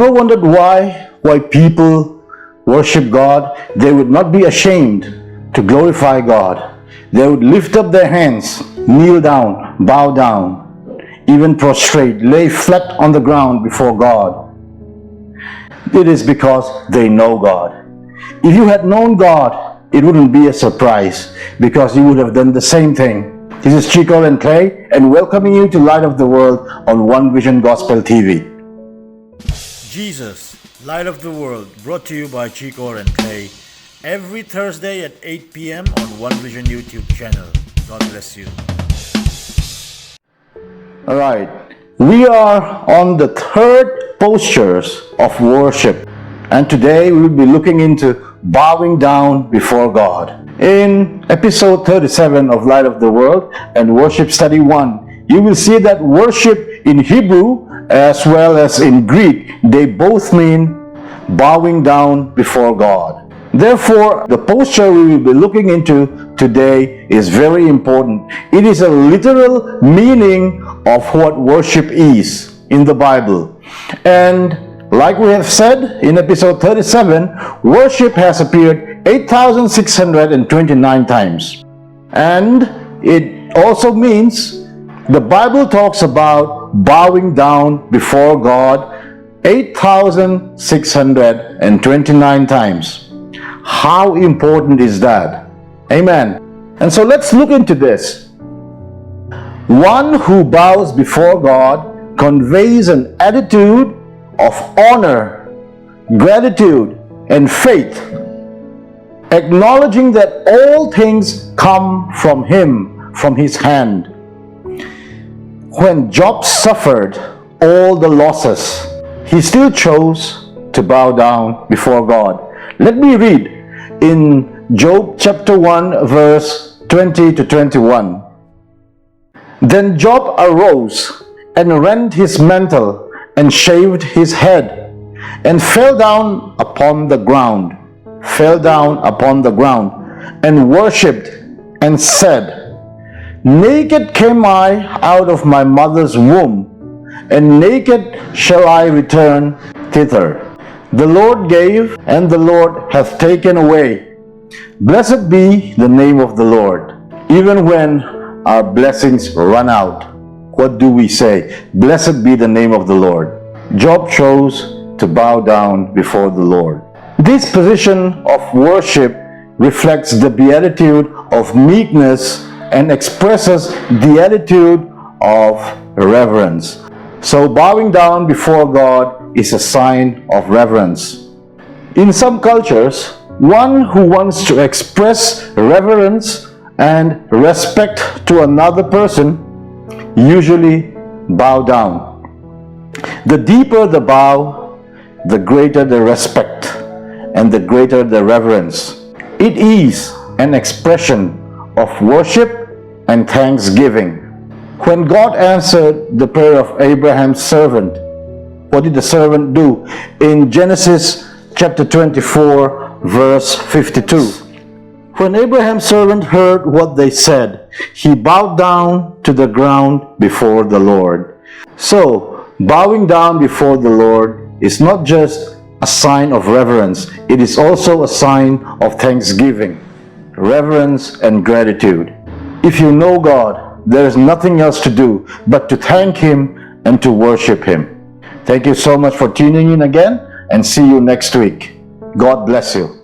Ever wondered why people worship God? They would not be ashamed to glorify God. They would lift up their hands, kneel down, bow down, even prostrate, lay flat on the ground before God. It is because they know God. If you had known God, it wouldn't be a surprise because you would have done the same thing. This is Chicco and Renthlei, and welcoming you to Light of the World on One Vision Gospel TV. Jesus, Light of the World, brought to you by Chicco and Renthlei every Thursday at 8 p.m. on One Vision YouTube channel. God bless you. Alright, we are on the third postures of worship, and today we will be looking into bowing down before God. In episode 37 of Light of the World and Worship Study 1, you will see that worship in Hebrew as well as in Greek, they both mean bowing down before God. Therefore, the posture we will be looking into today is very important. It is a literal meaning of what worship is in the Bible. And like we have said in episode 37, worship has appeared 8,629 times. And it also means the Bible talks about bowing down before God 8,629 times. How important is that? Amen. And so let's look into this. One who bows before God conveys an attitude of honor, gratitude, and faith, acknowledging that all things come from Him, from His hand. When Job suffered all the losses, he still chose to bow down before God. Let me read in Job chapter 1 verse 20 to 21. Then Job arose and rent his mantle and shaved his head and fell down upon the ground, and worshipped and said, Naked came I out of my mother's womb, and naked shall I return thither. The Lord gave, and the Lord hath taken away. Blessed be the name of the Lord. Even when our blessings run out, what do we say? Blessed be the name of the Lord. Job chose to bow down before the Lord. This position of worship reflects the beatitude of meekness and expresses the attitude of reverence. So bowing down before God is a sign of reverence. In some cultures, one who wants to express reverence and respect to another person usually bow down. The deeper the bow, the greater the respect and the greater the reverence. It is an expression of worship and thanksgiving. When God answered the prayer of Abraham's servant, what did the servant do? In Genesis chapter 24 verse 52. When Abraham's servant heard what they said, he bowed down to the ground before the Lord. So, bowing down before the Lord is not just a sign of reverence, it is also a sign of thanksgiving, reverence, and gratitude. If you know God, there is nothing else to do but to thank Him and to worship Him. Thank you so much for tuning in again, and see you next week. God bless you.